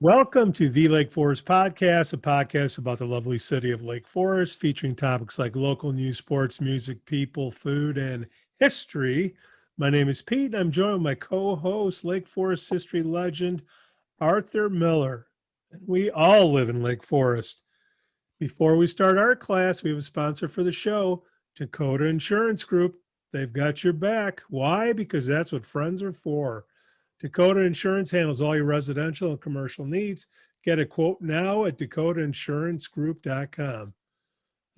Welcome to the Lake Forest Podcast, a podcast about the lovely city of Lake Forest, featuring topics like local news, sports, music, people, food, and history. My name is Pete, and I'm joined by my co-host, Lake Forest history legend, Arthur Miller. We all live in Lake Forest. Before we start our class, we have a sponsor for the show, Dakota Insurance Group. They've got your back. Why? Because that's what friends are for. Dakota Insurance handles all your residential and commercial needs. Get a quote now at dakotaInsuranceGroup.com.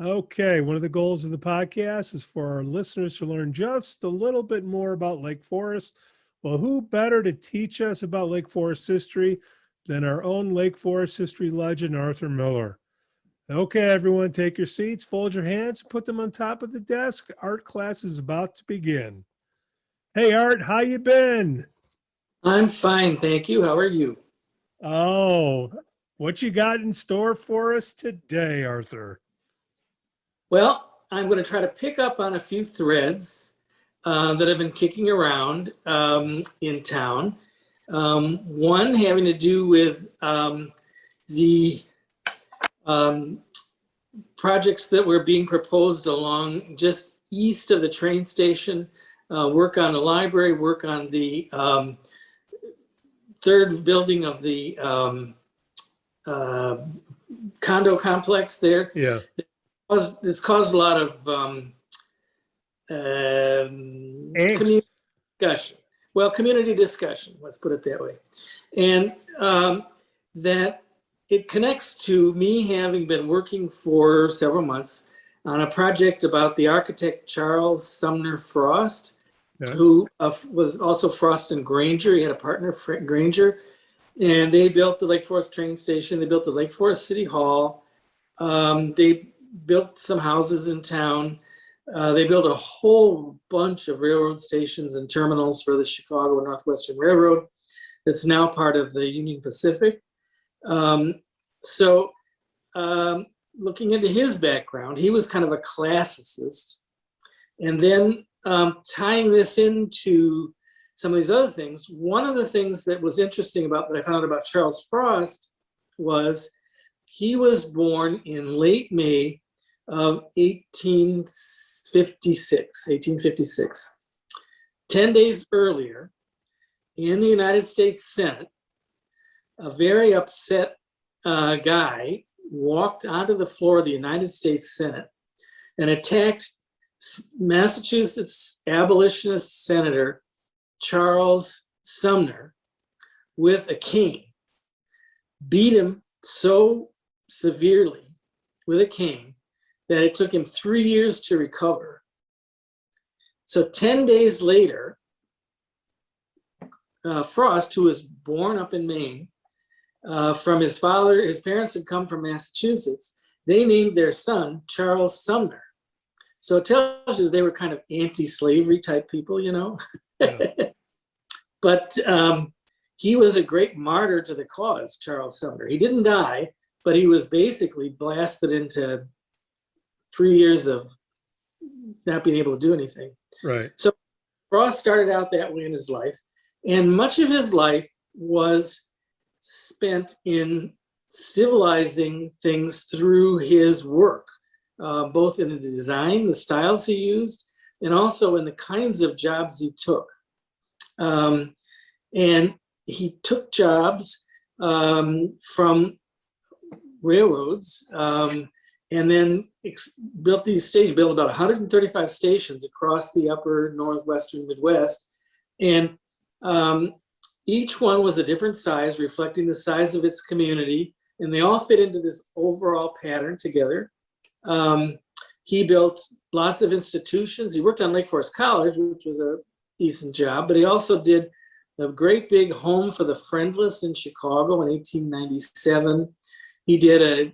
Okay, one of the goals of the podcast is for our listeners to learn just a little bit more about Lake Forest. Well, who better to teach us about Lake Forest history than our own Lake Forest history legend, Arthur Miller? Okay, everyone, take your seats, fold your hands, put them on top of the desk. Art class is about to begin. Hey, Art, how you been? I'm fine, thank you. How are you? Oh, what you got in store for us today, Arthur? Well, I'm going to try to pick up on a few threads that have been kicking around in town. One having to do with the projects that were being proposed along just east of the train station, work on the library, work on the third building of the condo complex there. Yeah. It's caused a lot of community discussion. Well, community discussion, let's put it that way. And that it connects to me having been working for several months on a project about the architect Charles Sumner Frost, who was also Frost and Granger. He had a partner, Frank Granger, and they built the Lake Forest train station. They built the Lake Forest City Hall. They built some houses in town. They built a whole bunch of railroad stations and terminals for the Chicago and Northwestern Railroad that's now part of the Union Pacific. Looking into his background, he was kind of a classicist. And then tying this into some of these other things, one of the things that was interesting about that I found out about Charles Frost was he was born in late May of 1856. 10 days earlier, in the United States Senate, a very upset guy walked onto the floor of the United States Senate and attacked Massachusetts abolitionist Senator Charles Sumner with a cane, beat him so severely with a cane that it took him 3 years to recover. So 10 days later, Frost, who was born up in Maine, from his father, his parents had come from Massachusetts, they named their son Charles Sumner. So it tells you that they were kind of anti-slavery type people, you know. Yeah. But he was a great martyr to the cause, Charles Sumner. He didn't die, but he was basically blasted into 3 years of not being able to do anything. Right. So Frost started out that way in his life, and much of his life was spent in civilizing things through his work, both in the design, the styles he used, and also in the kinds of jobs he took. And he took jobs from railroads and then built these stations, built about 135 stations across the upper Northwestern Midwest. And each one was a different size, reflecting the size of its community, and they all fit into this overall pattern together. He built lots of institutions. He worked on Lake Forest College, which was a decent job, but he also did a great big home for the friendless in Chicago in 1897. He did a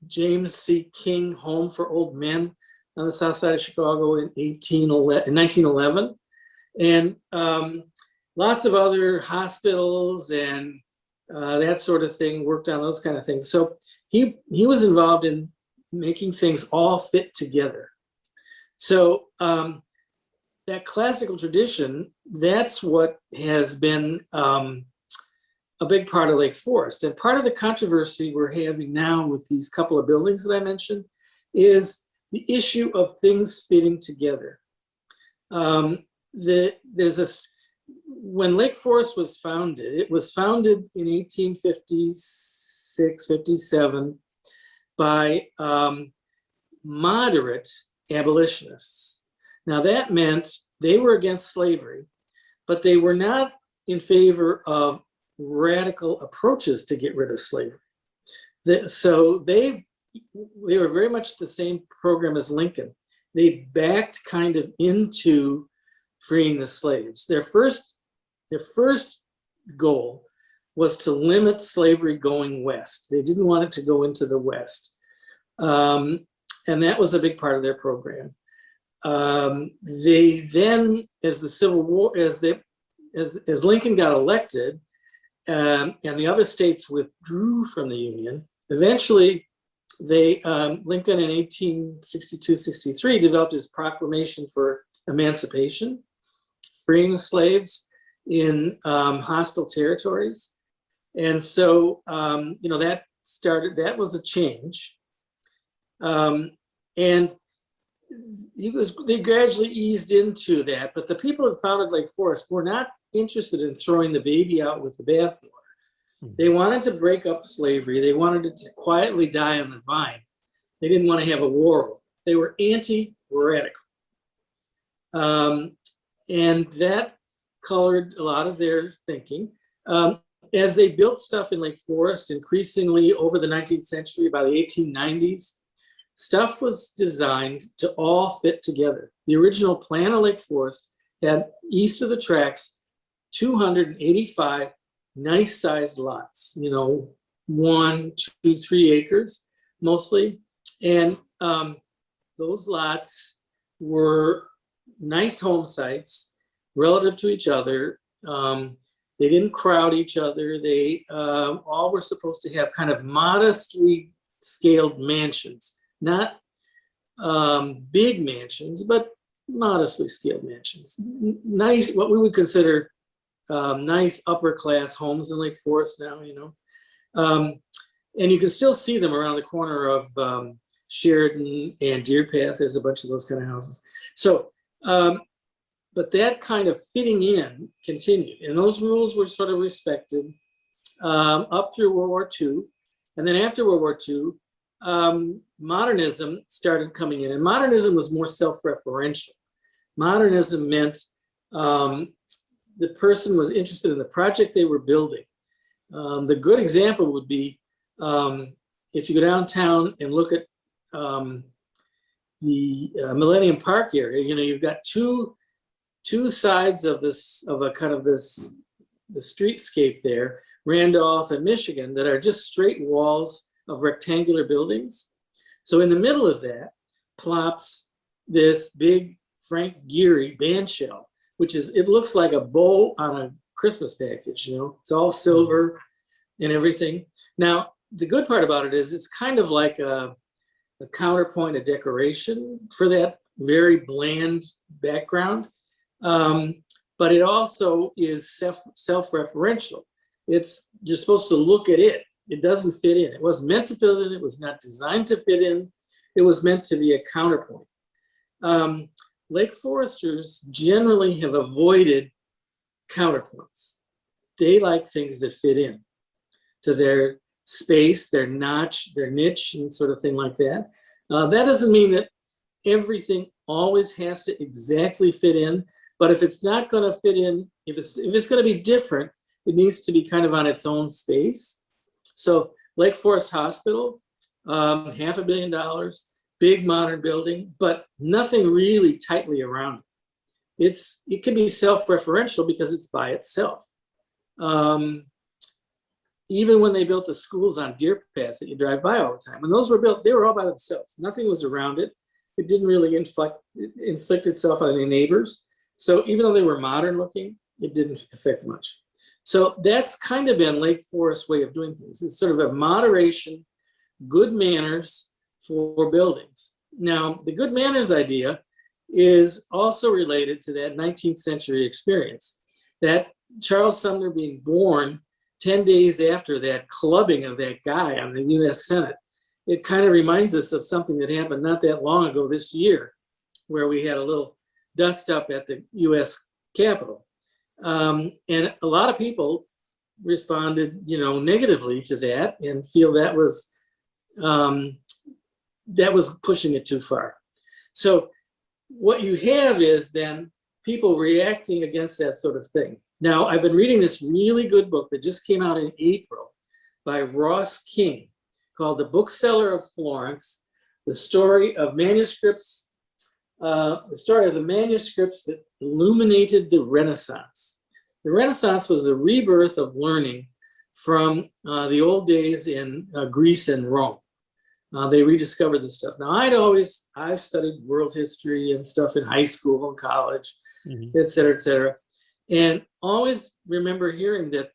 James C. King home for old men on the south side of Chicago in 1911. And lots of other hospitals and that sort of thing, worked on those kind of things. So he was involved in making things all fit together. So that classical tradition, that's what has been a big part of Lake Forest. And part of the controversy we're having now with these couple of buildings that I mentioned is the issue of things fitting together. When Lake Forest was founded, it was founded in 1856, 57 by moderate abolitionists. Now that meant they were against slavery, but they were not in favor of radical approaches to get rid of slavery. So they were very much the same program as Lincoln. They backed kind of into freeing the slaves. Their first goal was to limit slavery going west. They didn't want it to go into the West. And that was a big part of their program. They then, as the Civil War, as Lincoln got elected, and the other states withdrew from the Union, eventually Lincoln in 1862-63 developed his proclamation for emancipation, freeing the slaves in hostile territories. And so, that was a change. And they gradually eased into that, but the people who founded Lake Forest were not interested in throwing the baby out with the bathwater. They wanted to break up slavery. They wanted it to quietly die on the vine. They didn't want to have a war. They were anti-radical. And that colored a lot of their thinking. As they built stuff in Lake Forest, increasingly over the 19th century, by the 1890s, stuff was designed to all fit together. The original plan of Lake Forest had, east of the tracks, 285 nice sized lots, 1, 2, 3 acres mostly. And those lots were nice home sites relative to each other. They didn't crowd each other. They all were supposed to have kind of modestly scaled mansions, not big mansions, but modestly scaled mansions. Nice, what we would consider nice upper class homes in Lake Forest now, and you can still see them around the corner of Sheridan and Deer Path. There's a bunch of those kind of houses. So, but that kind of fitting in continued, and those rules were sort of respected up through World War II. And then after World War II, modernism started coming in, and modernism was more self-referential. Modernism meant the person was interested in the project they were building. The good example would be if you go downtown and look at the Millennium Park area. You've got two sides of this, of a kind of this, the streetscape there, Randolph and Michigan, that are just straight walls of rectangular buildings. So in the middle of that plops this big Frank Gehry band shell, which is, it looks like a bow on a Christmas package, it's all silver and everything. Now, the good part about it is it's kind of like a counterpoint, a decoration for that very bland background. But it also is self-referential. You're supposed to look at it. It doesn't fit in. It wasn't meant to fit in. It was not designed to fit in. It was meant to be a counterpoint. Lake Foresters generally have avoided counterpoints. They like things that fit in to their space, their notch, their niche, and sort of thing like that. That doesn't mean that everything always has to exactly fit in, but if it's not going to fit in, if it's going to be different, it needs to be kind of on its own space. So Lake Forest Hospital, $500 million, big modern building, but nothing really tightly around it. It can be self-referential because it's by itself. Even when they built the schools on Deer Path that you drive by all the time, when those were built, they were all by themselves. Nothing was around it. It didn't really inflict itself on any neighbors. So even though they were modern looking, it didn't affect much. So that's kind of been Lake Forest's way of doing things. It's sort of a moderation, good manners for buildings. Now, the good manners idea is also related to that 19th century experience. That Charles Sumner being born 10 days after that clubbing of that guy on the US Senate, it kind of reminds us of something that happened not that long ago this year, where we had a little dust up at the US Capitol. And a lot of people responded, negatively to that and feel that was pushing it too far. So what you have is then people reacting against that sort of thing. Now, I've been reading this really good book that just came out in April by Ross King called The Bookseller of Florence, the story of manuscripts, the manuscripts that illuminated the Renaissance. The Renaissance was the rebirth of learning from the old days in Greece and Rome. They rediscovered this stuff. Now, I've studied world history and stuff in high school and college, et cetera, and always remember hearing that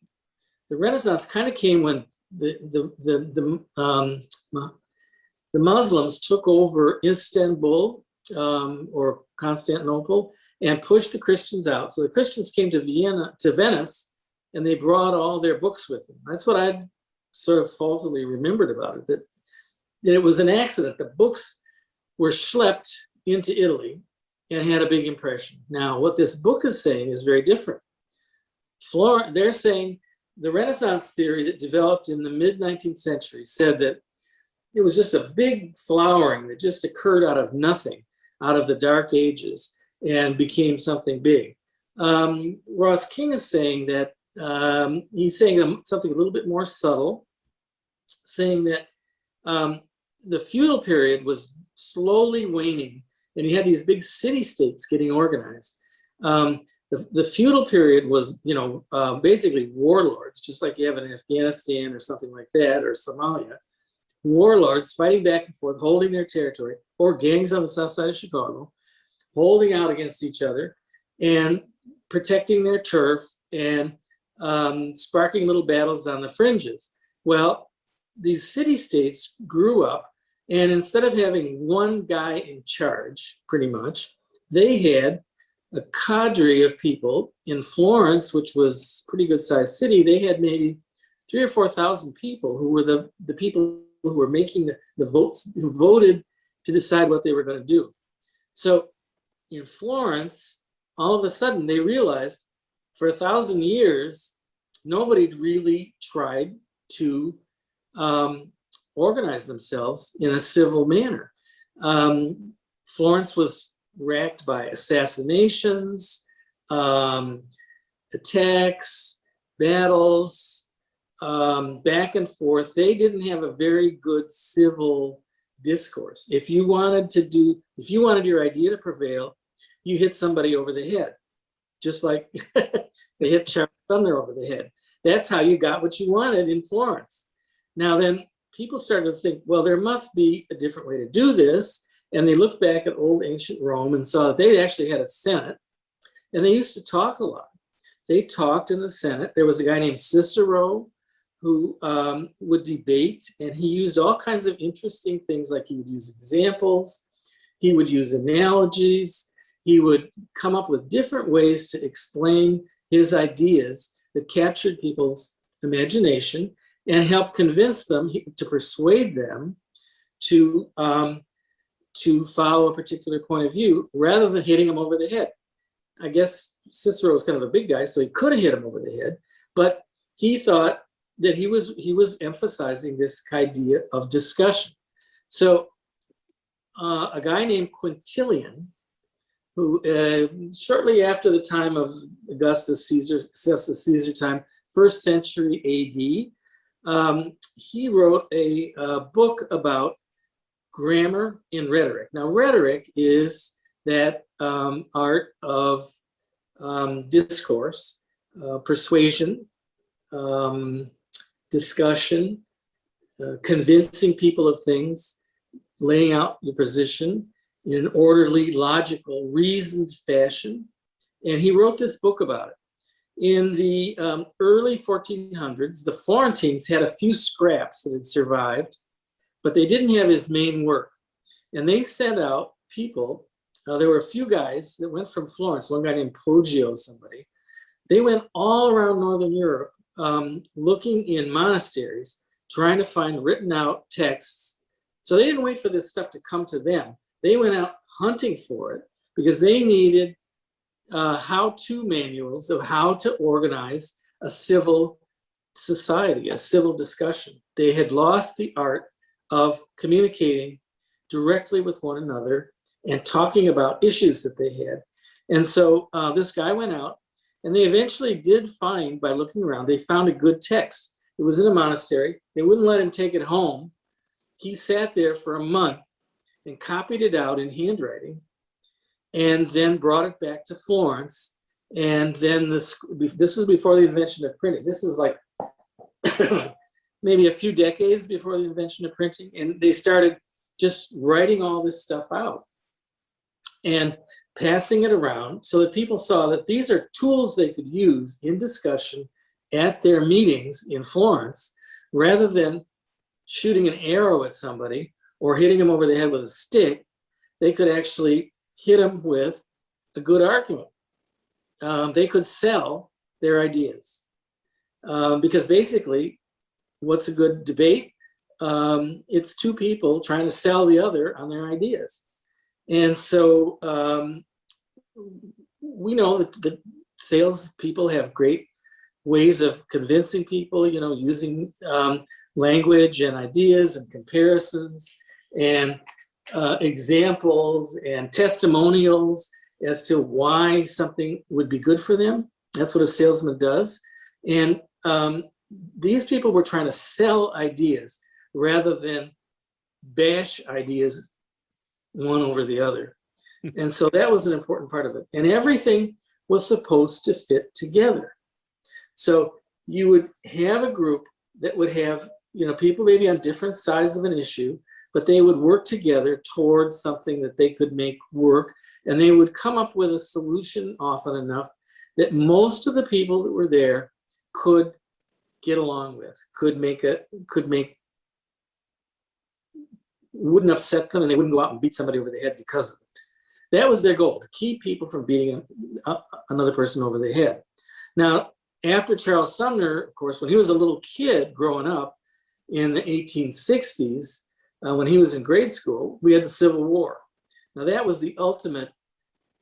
the Renaissance kind of came when the Muslims took over Istanbul or Constantinople and pushed the Christians out. So the Christians came to Venice, and they brought all their books with them. That's what I sort of falsely remembered about it, that it was an accident. The books were schlepped into Italy and had a big impression. Now, what this book is saying is very different. They're saying the Renaissance theory that developed in the mid-19th century said that it was just a big flowering that just occurred out of nothing, out of the Dark Ages, and became something big. Ross King is saying that, he's saying something a little bit more subtle, saying that the feudal period was slowly waning, and you had these big city-states getting organized. The feudal period was, basically warlords, just like you have in Afghanistan or something like that, or Somalia. Warlords fighting back and forth, holding their territory, or gangs on the south side of Chicago, holding out against each other and protecting their turf and sparking little battles on the fringes. Well, these city-states grew up, and instead of having one guy in charge, pretty much, they had a cadre of people. In Florence, which was a pretty good-sized city, they had maybe 3,000 or 4,000 people who were the people who were making the votes, who voted to decide what they were going to do. So in Florence, all of a sudden they realized for 1,000 years, nobody really tried to organize themselves in a civil manner. Florence was racked by assassinations, attacks, battles, back and forth. They didn't have a very good civil discourse. If you wanted your idea to prevail, you hit somebody over the head, just like they hit Charles Sumner over the head. That's how you got what you wanted in Florence. Now then, people started to think, well, there must be a different way to do this. And they looked back at old ancient Rome and saw that they actually had a Senate, and they used to talk a lot. They talked in the Senate. There was a guy named Cicero who would debate, and he used all kinds of interesting things, like he would use examples, he would use analogies, he would come up with different ways to explain his ideas that captured people's imagination and helped convince them, to persuade them to follow a particular point of view rather than hitting him over the head. I guess Cicero was kind of a big guy, so he could have hit him over the head, but he thought that he was emphasizing this idea of discussion. So a guy named Quintilian, who shortly after the time of Augustus Caesar time, 1st century AD, he wrote a book about grammar and rhetoric. Now, rhetoric is that art of discourse, persuasion, discussion, convincing people of things, laying out your position in an orderly, logical, reasoned fashion. And he wrote this book about it. In the early 1400s, the Florentines had a few scraps that had survived, but they didn't have his main work. And they sent out people. There were a few guys that went from Florence, one guy named Poggio, somebody. They went all around Northern Europe, looking in monasteries, trying to find written out texts. So they didn't wait for this stuff to come to them. They went out hunting for it because they needed how-to manuals of how to organize a civil society, a civil discussion. They had lost the art of communicating directly with one another and talking about issues that they had. And so this guy went out, and they eventually did find, by looking around, they found a good text. It was in a monastery. They wouldn't let him take it home. He sat there for a month and copied it out in handwriting, and then brought it back to Florence. And then this was before the invention of printing. This is like maybe a few decades before the invention of printing. And they started just writing all this stuff out and passing it around so that people saw that these are tools they could use in discussion at their meetings in Florence, rather than shooting an arrow at somebody or hitting them over the head with a stick. They could actually hit them with a good argument. They could sell their ideas. Because basically, what's a good debate? It's two people trying to sell the other on their ideas. And so we know that the sales people have great ways of convincing people, using language and ideas and comparisons and examples and testimonials as to why something would be good for them. That's what a salesman does. And these people were trying to sell ideas rather than bash ideas one over the other. And so that was an important part of it. And everything was supposed to fit together. So you would have a group that would have, people maybe on different sides of an issue, but they would work together towards something that they could make work. And they would come up with a solution often enough that most of the people that were there could get along with, wouldn't upset them, and they wouldn't go out and beat somebody over the head because of it. That was their goal, to keep people from beating another person over the head. Now, after Charles Sumner, of course, when he was a little kid growing up in the 1860s, when he was in grade school, we had the Civil War. Now, that was the ultimate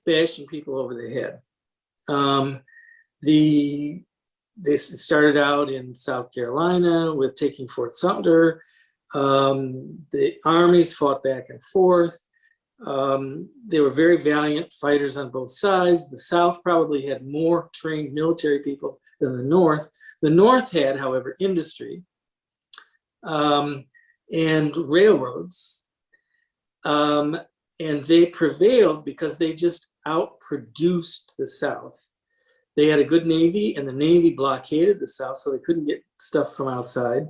bashing people over the head. They started out in South Carolina with taking Fort Sumter. The armies fought back and forth. They were very valiant fighters on both sides. The South probably had more trained military people than the North. The North had, however, industry and railroads. And they prevailed because they just outproduced the South. They had a good Navy, and the Navy blockaded the South, so they couldn't get stuff from outside.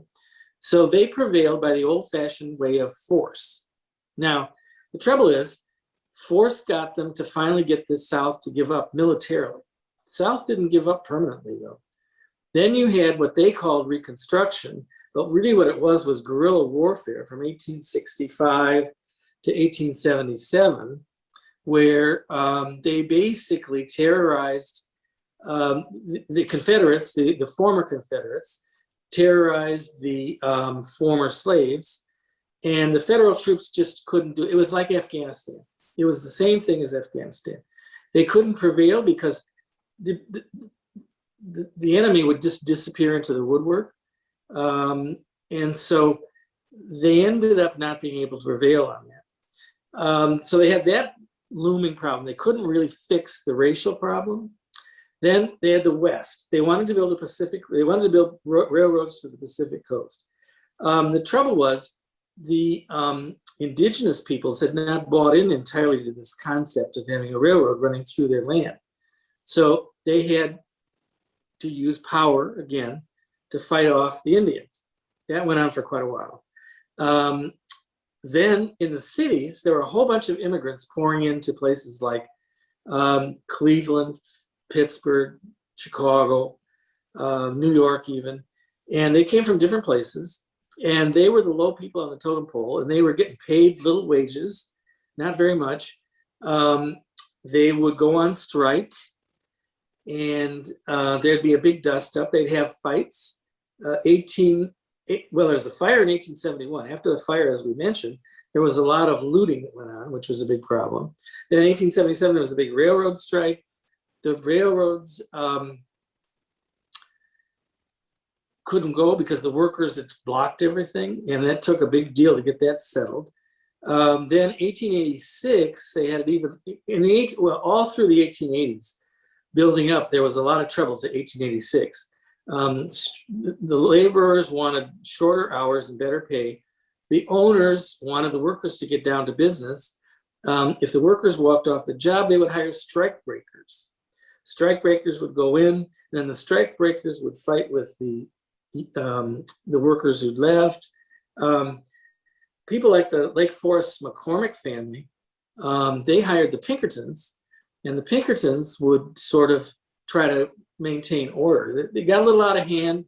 So they prevailed by the old-fashioned way of force. Now, the trouble is, force got them to finally get the South to give up militarily. The South didn't give up permanently, though. Then you had what they called Reconstruction, but really what it was guerrilla warfare from 1865 to 1877, where they basically terrorized the Confederates, the former Confederates, terrorized the former slaves, and the federal troops just couldn't do it. It was like Afghanistan. It was the same thing as Afghanistan. They couldn't prevail because the enemy would just disappear into the woodwork. And so they ended up not being able to prevail on that. So they had that looming problem. They couldn't really fix the racial problem. Then they had the West. They wanted to build railroads to the Pacific coast. The trouble was the indigenous peoples had not bought in entirely to this concept of having a railroad running through their land. So they had to use power again to fight off the Indians. That went on for quite a while. Then in the cities, there were a whole bunch of immigrants pouring into places like Cleveland, Pittsburgh, Chicago, New York even. And they came from different places, and they were the low people on the totem pole, and they were getting paid little wages, not very much. They would go on strike, and there'd be a big dust up. They'd have fights. Well, there's a fire in 1871. After the fire, as we mentioned, there was a lot of looting that went on, which was a big problem. Then in 1877, there was a big railroad strike. The railroads couldn't go because the workers had blocked everything, and that took a big deal to get that settled. Then 1886, they had even all through the 1880s, building up. There was a lot of troubles at 1886. The laborers wanted shorter hours and better pay. The owners wanted the workers to get down to business. If the workers walked off the job, they would hire strike breakers. Strike breakers would go in, and then the strike breakers would fight with the workers who'd left. People like the Lake Forest McCormick family, they hired the Pinkertons, and the Pinkertons would sort of try to maintain order. They got a little out of hand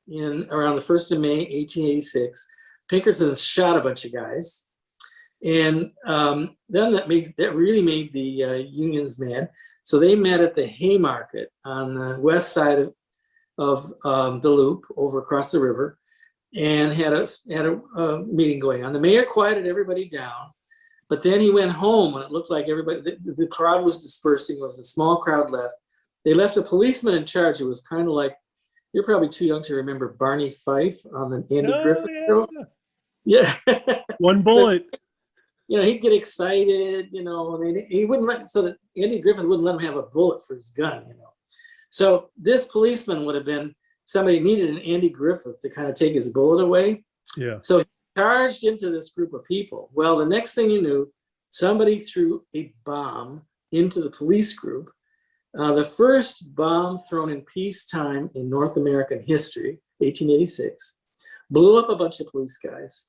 in around the 1st of May, 1886. Pinkertons shot a bunch of guys, and then that really made the unions mad. So they met at the Haymarket on the west side of the Loop, over across the river, and had a meeting going on. The mayor quieted everybody down, but then he went home when it looked like everybody, the crowd was dispersing. It was a small crowd left. They left a policeman in charge who was kind of like, you're probably too young to remember Barney Fife on the Andy Griffith show. Yeah. One bullet. But, he'd get excited, and he wouldn't so that Andy Griffith wouldn't let him have a bullet for his gun, So this policeman would have been, somebody needed an Andy Griffith to kind of take his bullet away. Yeah. So he charged into this group of people. Well, the next thing you knew, somebody threw a bomb into the police group. The first bomb thrown in peacetime in North American history, 1886, blew up a bunch of police guys.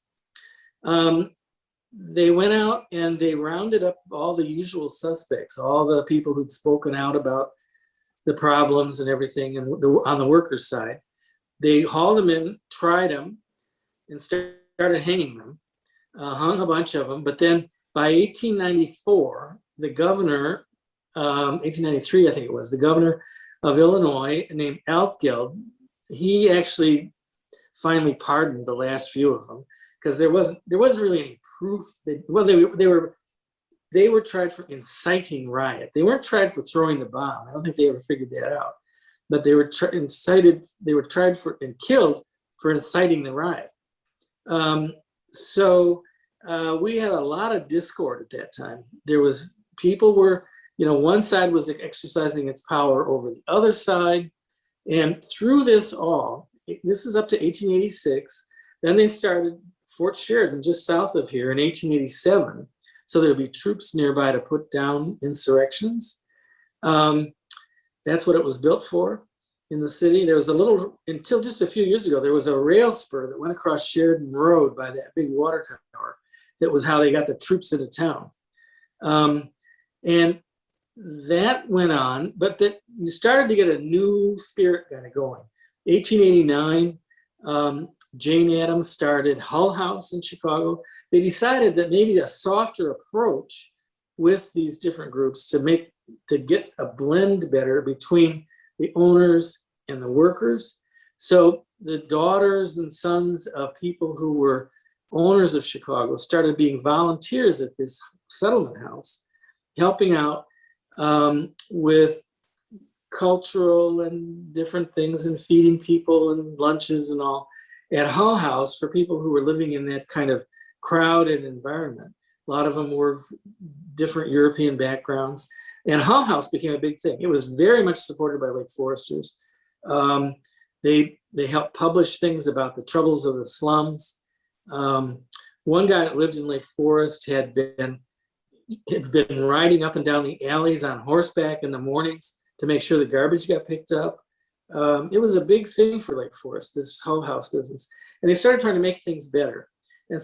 They went out and they rounded up all the usual suspects, all the people who'd spoken out about the problems and everything, and on the workers' side. They hauled them in, tried them, and started hanging them, hung a bunch of them. But then by 1894, the governor, 1893, I think it was, the governor of Illinois named Altgeld, he actually finally pardoned the last few of them, because there wasn't really any proof. They were tried for inciting riot. They weren't tried for throwing the bomb. I don't think they ever figured that out. But they were tried for and killed for inciting the riot. So we had a lot of discord at that time. One side was exercising its power over the other side. And through this all, this is up to 1886. Then they started Fort Sheridan just south of here in 1887. So there'd be troops nearby to put down insurrections. That's what it was built for in the city. There was until just a few years ago, there was a rail spur that went across Sheridan Road by that big water tower. That was how they got the troops into town. And that went on, but that you started to get a new spirit kind of going. 1889, Jane Addams started Hull House in Chicago. They decided that maybe a softer approach with these different groups to get a blend better between the owners and the workers. So the daughters and sons of people who were owners of Chicago started being volunteers at this settlement house, helping out with cultural and different things and feeding people and lunches and all at Hull House for people who were living in that kind of crowded environment. A lot of them were different European backgrounds, and Hull House became a big thing. It was very much supported by Lake Foresters. They helped publish things about the troubles of the slums. One guy that lived in Lake Forest had been riding up and down the alleys on horseback in the mornings to make sure the garbage got picked up. It was a big thing for Lake Forest, this Hull House business. And they started trying to make things better. And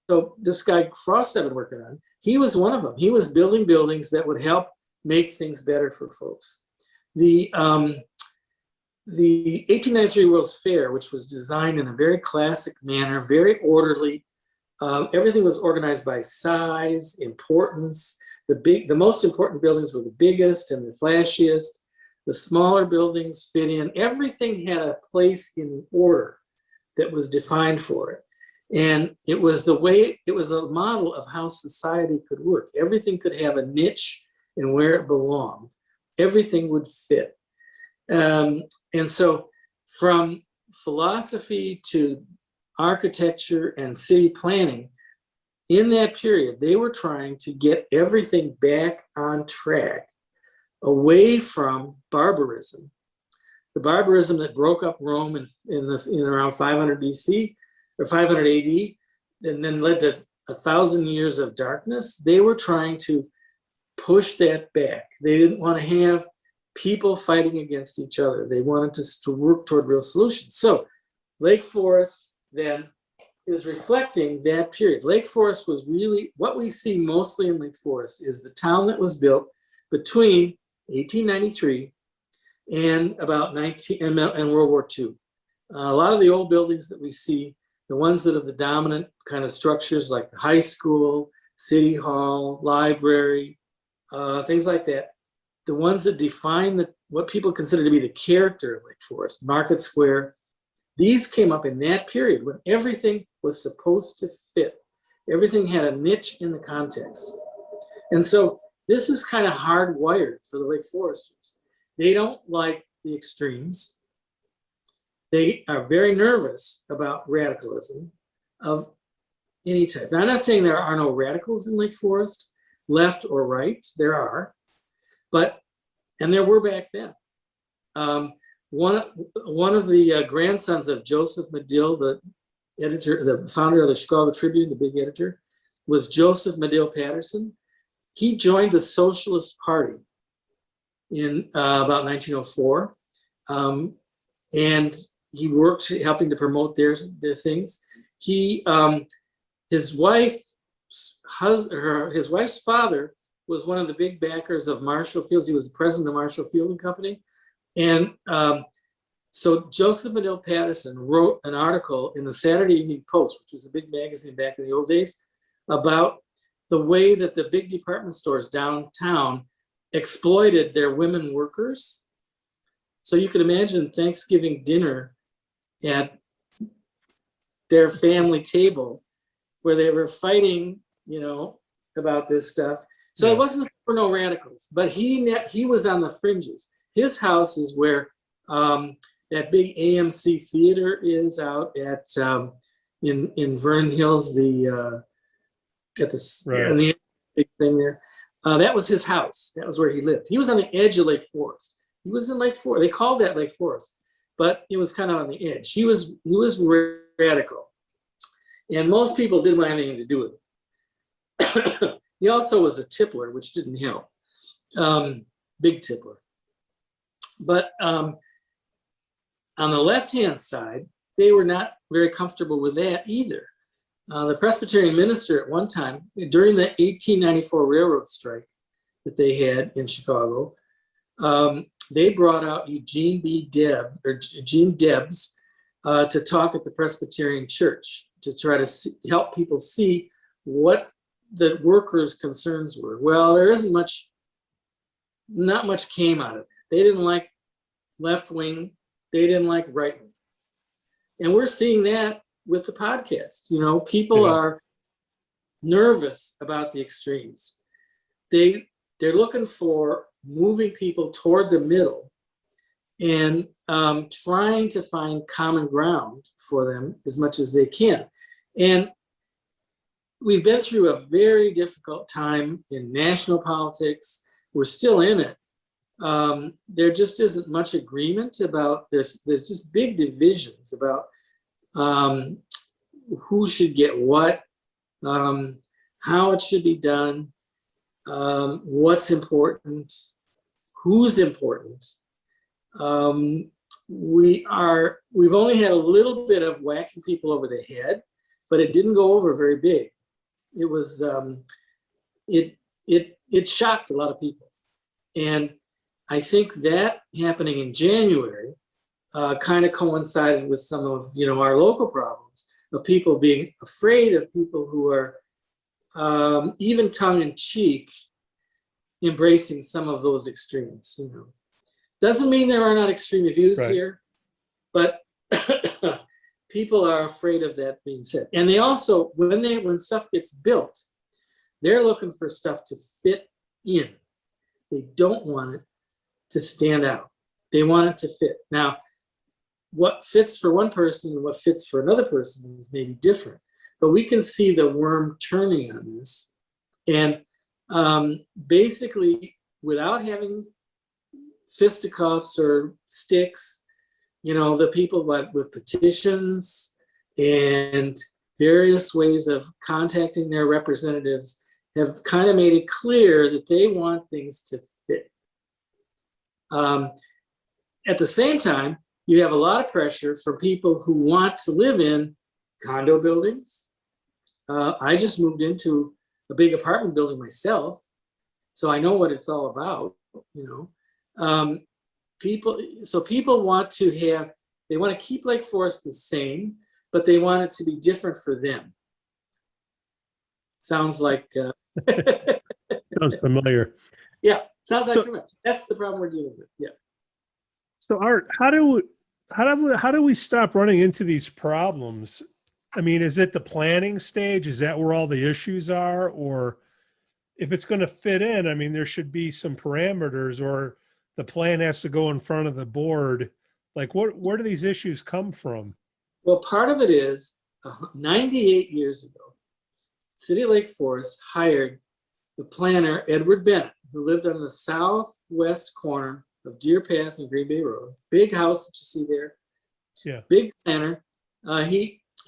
so this guy Frost I've been working on, he was one of them. He was building buildings that would help make things better for folks. The 1893 World's Fair, which was designed in a very classic manner, very orderly. Everything was organized by size, importance. The most important buildings were the biggest and the flashiest. The smaller buildings fit in. Everything had a place in order that was defined for it. And it was a model of how society could work. Everything could have a niche and where it belonged. Everything would fit. And so from philosophy to architecture and city planning, in that period, they were trying to get everything back on track, away from barbarism. The barbarism that broke up Rome in around 500 BC or 500 AD, and then led to 1,000 years of darkness. They were trying to push that back. They didn't want to have people fighting against each other. They wanted to work toward real solutions. So Lake Forest then is reflecting that period. Lake Forest was really, what we see mostly in Lake Forest is the town that was built between 1893 and about and World War II. A lot of the old buildings that we see, the ones that are the dominant kind of structures like the high school, city hall, library, things like that, the ones that define what people consider to be the character of Lake Forest, Market Square, these came up in that period when everything was supposed to fit. Everything had a niche in the context. And so this is kind of hardwired for the Lake Foresters. They don't like the extremes. They are very nervous about radicalism of any type. Now, I'm not saying there are no radicals in Lake Forest, left or right. There are, and there were back then. One of the grandsons of Joseph Medill, the editor, the founder of the Chicago Tribune, the big editor, was Joseph Medill Patterson. He joined the Socialist Party in about 1904, and he worked helping to promote their things. His wife's father was one of the big backers of Marshall Fields. He was the president of Marshall Field Company, and so Joseph Medill Patterson wrote an article in the Saturday Evening Post, which was a big magazine back in the old days, about the way that the big department stores downtown exploited their women workers. So you could imagine Thanksgiving dinner at their family table where they were fighting, about this stuff. So It wasn't for no radicals, but he was on the fringes. His house is where that big AMC theater is out at in Vernon Hills, in the big thing there. That was his house. That was where he lived. He was on the edge of Lake Forest. He was in Lake Forest. They called that Lake Forest, but it was kind of on the edge. He was radical, and most people didn't want anything to do with it. He also was a tippler, which didn't help. Big tippler. But on the left-hand side, they were not very comfortable with that either. The Presbyterian minister at one time, during the 1894 railroad strike that they had in Chicago, they brought out Eugene Debs to talk at the Presbyterian Church to try to help people see what the workers' concerns were. Well, there isn't not much came out of it. They didn't like left wing, they didn't like right wing. And we're seeing that with the podcast. People are nervous about the extremes. They're looking for moving people toward the middle and trying to find common ground for them as much as they can. And we've been through a very difficult time in national politics. We're still in it. There just isn't much agreement about this. There's just big divisions about who should get what, how it should be done, what's important, who's important. We've only had a little bit of whacking people over the head, but it didn't go over very big. It was it shocked a lot of people, and I think that happening in January kind of coincided with some of our local problems of people being afraid of people who are even tongue-in-cheek embracing some of those extremes. Doesn't mean there are not extreme views Right. here, but people are afraid of that being said. And they also, when stuff gets built, they're looking for stuff to fit in. They don't want it to stand out. They want it to fit. Now, what fits for one person and what fits for another person is maybe different, but we can see the worm turning on this. And basically, without having fisticuffs or sticks, the people with petitions and various ways of contacting their representatives have kind of made it clear that they want things to fit. At the same time, you have a lot of pressure for people who want to live in condo buildings. I just moved into a big apartment building myself, so I know what it's all about. People want to keep Lake Forest the same, but they want it to be different for them. Sounds like Sounds familiar. yeah, sounds like So- familiar. That's the problem we're dealing with. Yeah. So Art, how do we stop running into these problems? I mean, is it the planning stage? Is that where all the issues are? Or if it's going to fit in, I mean, there should be some parameters, or the plan has to go in front of the board. Like, where do these issues come from? Well, part of it is 98 years ago, City of Lake Forest hired the planner, Edward Bennett, who lived on the southwest corner of Deer Path and Green Bay Road. Big house that you see there. Yeah. Big planner.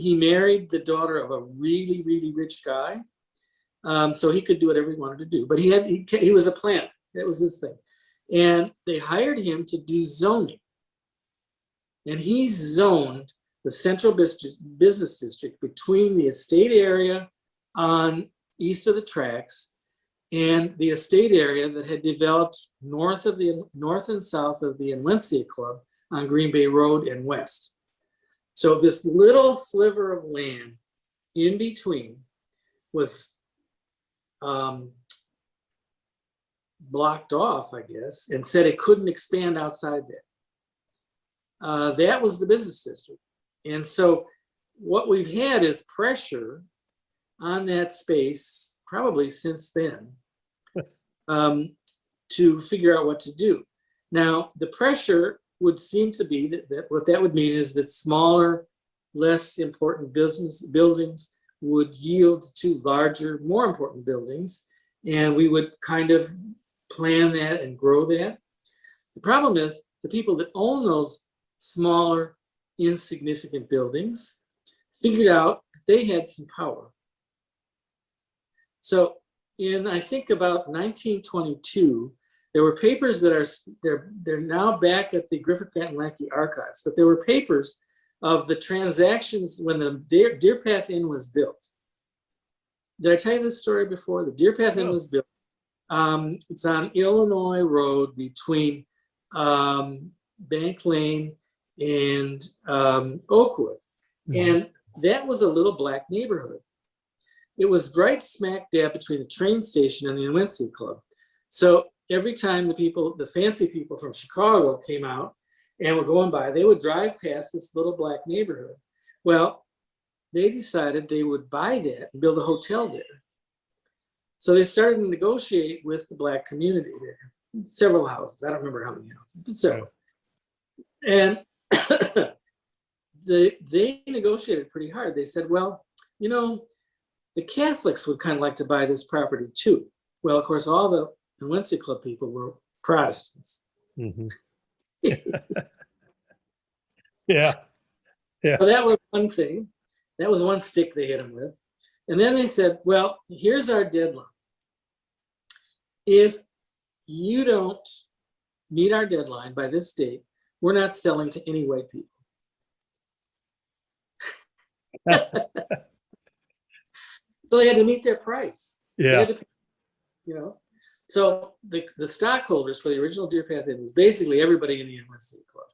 He married the daughter of a really, really rich guy. So he could do whatever he wanted to do. But he was a planner. That was his thing. And they hired him to do zoning. And he zoned the central business district between the estate area on east of the tracks and the estate area that had developed north and south of the Enlencia Club on Green Bay Road and west. So this little sliver of land in between was blocked off, I guess, and said it couldn't expand outside that. That was the business district. And so what we've had is pressure on that space, probably since then, to figure out what to do. Now, the pressure would seem to be that what that would mean is that smaller, less important business buildings would yield to larger, more important buildings, and we would kind of plan that and grow that. The problem is the people that own those smaller, insignificant buildings figured out that they had some power. So in, I think, about 1922, there were papers that they're now back at the Griffith Grant and Lackey archives, but there were papers of the transactions when the Deer Path Inn was built. Did I tell you this story before? The Deer Path Inn was built. It's on Illinois Road between Bank Lane and Oakwood. And that was a little black neighborhood. It was right smack dab between the train station and the Enlencia Club. So every time the fancy people from Chicago came out and were going by, they would drive past this little black neighborhood. Well, they decided they would buy that and build a hotel there. So they started to negotiate with the black community there. Several houses. I don't remember how many houses, but several. And they negotiated pretty hard. They said, well, the Catholics would kind of like to buy this property too. Well, of course, all the Enlencia Club people were Protestants. Mm-hmm. Yeah. So that was one thing. That was one stick they hit them with. And then they said, well, here's our deadline. If you don't meet our deadline by this date, we're not selling to any white people. So they had to meet their price. Yeah. So the stockholders for the original Deer Path Inn was basically everybody in the Enlencia Club.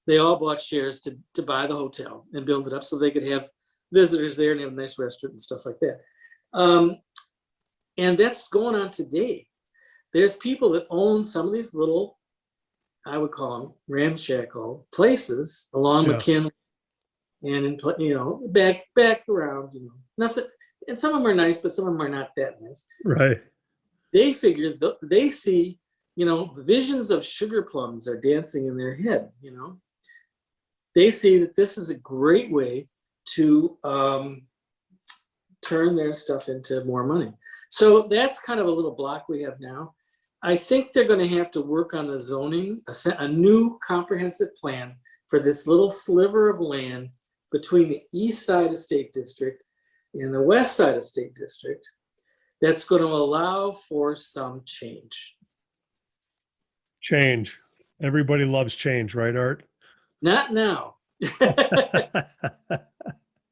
They all bought shares to buy the hotel and build it up so they could have visitors there and have a nice restaurant and stuff like that. And that's going on today. There's people that own some of these little I would call them ramshackle places along Yeah. McKinley and back around, nothing. And some of them are nice, but some of them are not that nice. Right. They figure they see, visions of sugar plums are dancing in their head. They see that this is a great way to turn their stuff into more money. So that's kind of a little block we have now. I think they're going to have to work on the zoning, a new comprehensive plan for this little sliver of land between the east side of State District and the west side of State District that's going to allow for some change. Change. Everybody loves change, right, Art? Not now.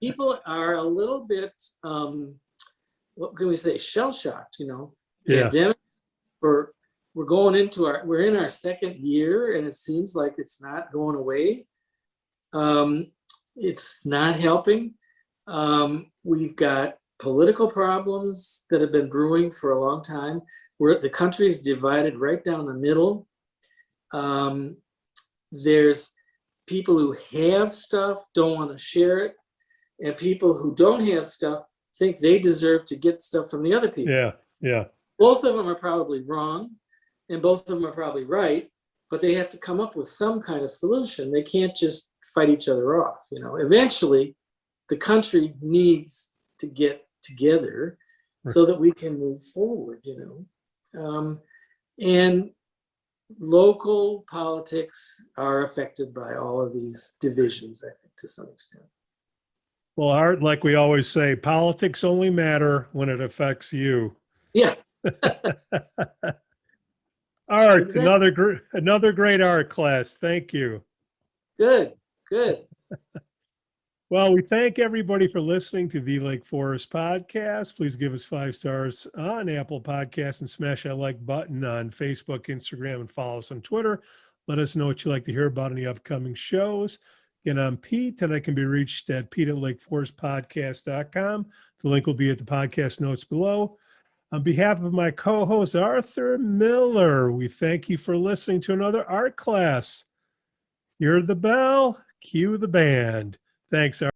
People are a little bit, what can we say, shell-shocked, Yeah. Pandemic, we're in our second year and it seems like it's not going away. It's not helping. We've got political problems that have been brewing for a long time, where the country is divided right down the middle. There's people who have stuff, don't want to share it, and people who don't have stuff think they deserve to get stuff from the other people. Yeah. Yeah. Both of them are probably wrong, and both of them are probably right, but they have to come up with some kind of solution. They can't just fight each other off. Eventually, the country needs to get together so that we can move forward. And local politics are affected by all of these divisions, I think, to some extent. Well, Art, like we always say, politics only matter when it affects you. Yeah. Art, Exactly. another great art class. Thank you. Good. Well, we thank everybody for listening to the Lake Forest podcast. Please give us 5 stars on Apple Podcasts and smash that like button on Facebook, Instagram, and follow us on Twitter. Let us know what you'd like to hear about in the upcoming shows. Again, I'm Pete, and I can be reached at pete@lakeforestpodcast.com. The link will be at the podcast notes below. On behalf of my co-host, Arthur Miller, we thank you for listening to another art class. Hear the bell, cue the band. Thanks, Art.